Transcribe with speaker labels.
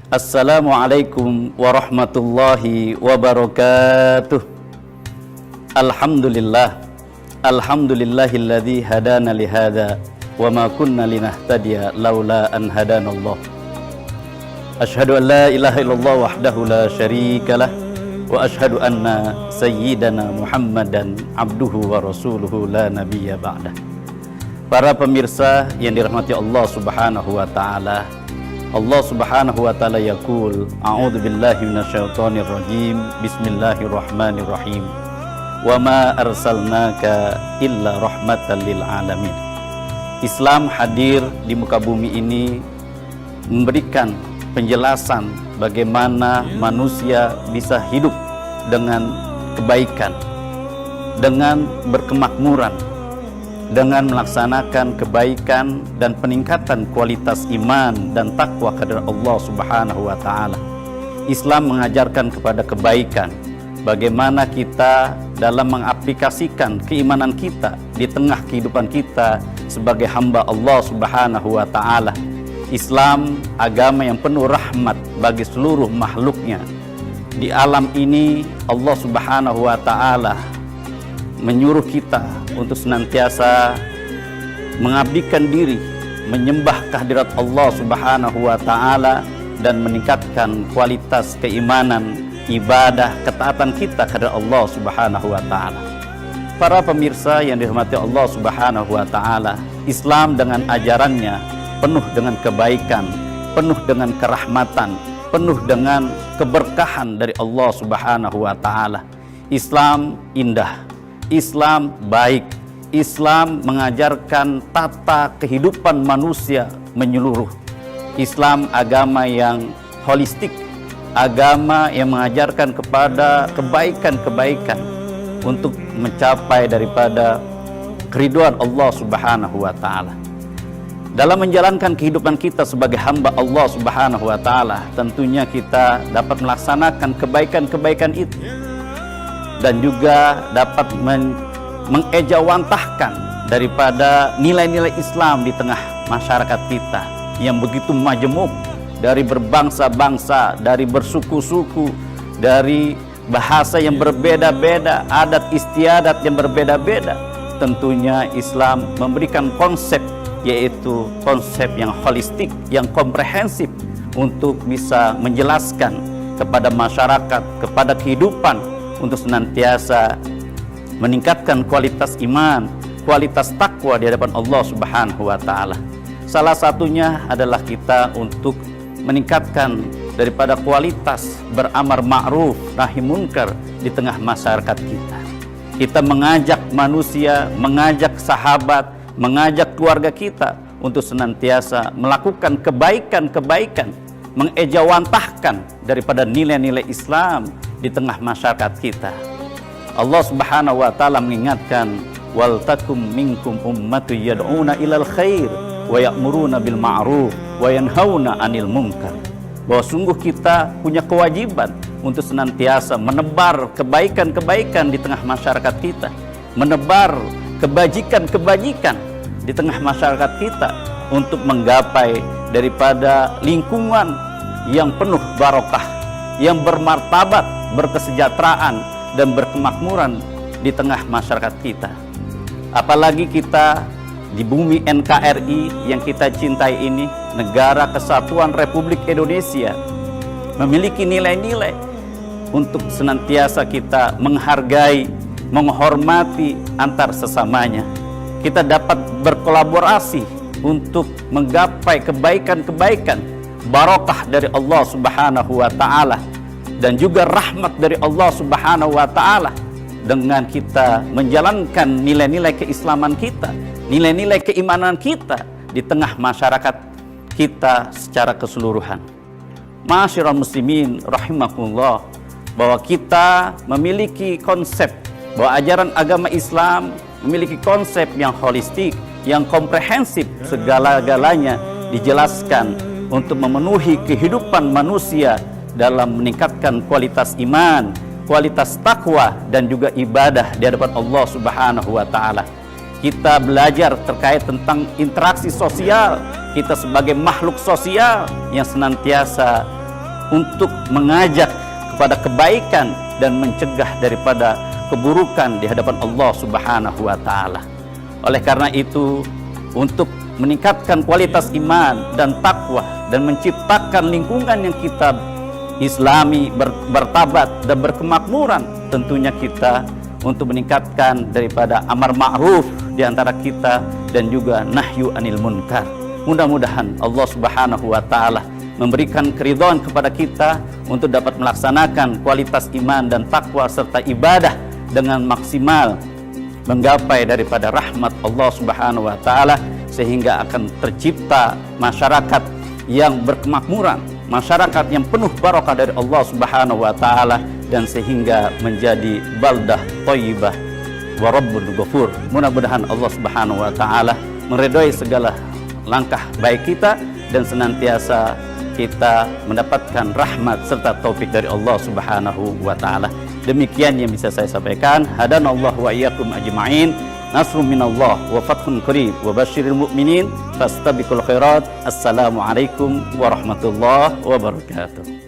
Speaker 1: Assalamualaikum warahmatullahi wabarakatuh. Alhamdulillah. Alhamdulillahilladzi hadana lihada wa ma kunna linahtadiya laula an hadanallah. Asyhadu an la ilaha illallah wahdahu la syarikalah wa asyhadu anna sayyidana Muhammadan abduhu wa rasuluhu la nabiyya ba'dah. Para pemirsa yang dirahmati Allah Subhanahu wa taala, Allah Subhanahu wa taala yaqul, a'udzu billahi minasyaitonir rajim. Bismillahirrahmanirrahim. Wa ma arsalnaka illa rahmatan lil alamin. Islam hadir di muka bumi ini memberikan penjelasan bagaimana manusia bisa hidup dengan kebaikan, dengan berkemakmuran, dengan melaksanakan kebaikan dan peningkatan kualitas iman dan takwa kepada Allah Subhanahu wa taala. Islam mengajarkan kepada kebaikan, bagaimana kita dalam mengaplikasikan keimanan kita di tengah kehidupan kita sebagai hamba Allah Subhanahu wa taala. Islam agama yang penuh rahmat bagi seluruh makhluknya. Di alam ini Allah Subhanahu wa taala menyuruh kita untuk senantiasa mengabdikan diri, menyembah kehadirat Allah Subhanahu wa taala dan meningkatkan kualitas keimanan, ibadah, ketaatan kita kepada Allah Subhanahu wa taala. Para pemirsa yang dirahmati Allah Subhanahu wa taala, Islam dengan ajarannya penuh dengan kebaikan, penuh dengan kerahmatan, penuh dengan keberkahan dari Allah Subhanahu wa taala. Islam indah, Islam baik, Islam mengajarkan tata kehidupan manusia menyeluruh. Islam agama yang holistik, agama yang mengajarkan kepada kebaikan-kebaikan untuk mencapai daripada keridhaan Allah Subhanahu wa taala. Dalam menjalankan kehidupan kita sebagai hamba Allah Subhanahu wa taala, tentunya kita dapat melaksanakan kebaikan-kebaikan itu dan juga dapat mengejawantahkan daripada nilai-nilai Islam di tengah masyarakat kita yang begitu majemuk, dari berbangsa-bangsa, dari bersuku-suku, dari bahasa yang berbeda-beda, adat istiadat yang berbeda-beda. Tentunya Islam memberikan konsep, yaitu konsep yang holistik, yang komprehensif untuk bisa menjelaskan kepada masyarakat, kepada kehidupan, untuk senantiasa meningkatkan kualitas iman, kualitas takwa di hadapan Allah Subhanahu wa taala. Salah satunya adalah kita untuk meningkatkan daripada kualitas beramar ma'ruf nahi munkar di tengah masyarakat kita. Kita mengajak manusia, mengajak sahabat, mengajak keluarga kita untuk senantiasa melakukan kebaikan-kebaikan, mengejawantahkan daripada nilai-nilai Islam di tengah masyarakat kita. Allah Subhanahu wa taala mengingatkan, wal takum minkum ummatun yad'una ilal khair wa ya'muruna bil ma'ruf wa yanhauna 'anil munkar. Bahwa sungguh kita punya kewajiban untuk senantiasa menebar kebaikan-kebaikan di tengah masyarakat kita, menebar kebajikan-kebajikan di tengah masyarakat kita untuk menggapai daripada lingkungan yang penuh barokah, yang bermartabat, berkesejahteraan dan berkemakmuran di tengah masyarakat kita. Apalagi kita di bumi NKRI yang kita cintai ini, Negara Kesatuan Republik Indonesia, memiliki nilai-nilai untuk senantiasa kita menghargai, menghormati antar sesamanya. Kita dapat berkolaborasi untuk menggapai kebaikan-kebaikan, barokah dari Allah Subhanahu wa taala dan juga rahmat dari Allah Subhanahu wa taala dengan kita menjalankan nilai-nilai keislaman kita, nilai-nilai keimanan kita di tengah masyarakat kita secara keseluruhan. Ma'asyiral muslimin rahimakumullah, bahwa kita memiliki konsep bahwa ajaran agama Islam memiliki konsep yang holistik, yang komprehensif, segala-galanya dijelaskan untuk memenuhi kehidupan manusia dalam meningkatkan kualitas iman, kualitas takwa dan juga ibadah di hadapan Allah Subhanahu wa taala. Kita belajar terkait tentang interaksi sosial. Kita sebagai makhluk sosial yang senantiasa untuk mengajak kepada kebaikan dan mencegah daripada keburukan di hadapan Allah Subhanahu wa taala. Oleh karena itu, untuk meningkatkan kualitas iman dan takwa dan menciptakan lingkungan yang kita islami, bertabat dan berkemakmuran, tentunya kita untuk meningkatkan daripada amar ma'ruf di antara kita dan juga nahyu anil munkar. Mudah-mudahan Allah Subhanahu wa taala memberikan keridhaan kepada kita untuk dapat melaksanakan kualitas iman dan takwa serta ibadah dengan maksimal, menggapai daripada rahmat Allah Subhanahu wa taala, sehingga akan tercipta masyarakat yang berkemakmuran, masyarakat yang penuh barakah dari Allah Subhanahu wa taala, dan sehingga menjadi baldah thayyibah wa rabbul ghafur. Mudah-mudahan Allah Subhanahu wa taala meridhai segala langkah baik kita dan senantiasa kita mendapatkan rahmat serta taufik dari Allah Subhanahu wa taala. Demikian yang bisa saya sampaikan. Hadanallahu wa iyyakum ajma'in. Nasrun minallah wa fathun qarib wa basyiril mu'minin fastabiqul khairat. Assalamualaikum warahmatullahi wabarakatuh.